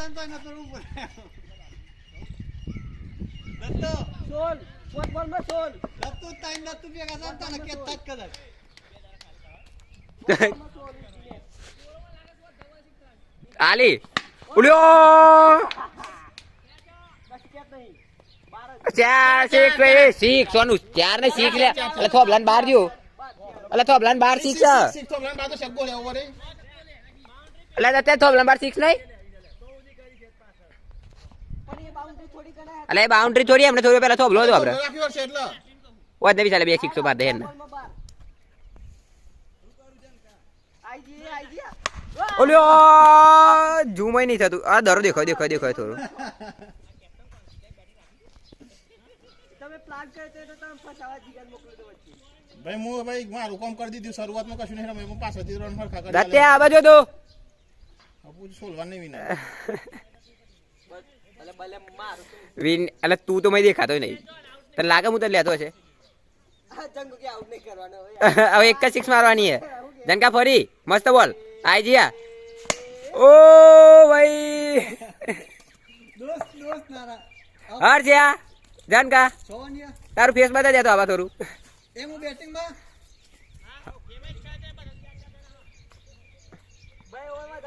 તો ન તો ઉપર દત્તો સોલ પોત બોલ માં સોલ દત્તો ટાઈમ દત્તો ભેગા જાતા ને કે તત કદર આલી ઉડ્યો ચાર શીખ સોનું ચાર ને શીખ લે એટલે થોબલાન બહાર જો એટલે થોબલાન બહાર શીખ છે એટલે તે થોબલાન બહાર શીખ નહીં એટલે બાઉન્ડ્રી થોડી એમને થોડી પેલા થોબલો હતો આપણે ઓય નવી ચાલે બે શીખતો બાદ દે ને ઓલ્યો ઝૂમ નહીં થતું આ દરો દેખાય થોડું ભાઈ હું ભાઈ મારું કામ કરી દીધું શરૂઆતમાં કશું નહીં રમે પાછળથી રન ફરખા કરી દત્તે આ બાજુ તો સોલવા નહીં વિના વિન એટલે તું તો મેં દેખાતો નહીં તને લાગે હું તને લેતો છે હવે એક જ સિક્સ મારવાની હે જનકા ફરી મસ્ત બોલ આઈ જીયા ઓ ભાઈ દોસ્ત નારા હર જ્યા જનકા સોનિયા તારું ફેસ બતા દે તો આવા થોડું એમ હું બેટિંગ માં ભાઈ ઓય માં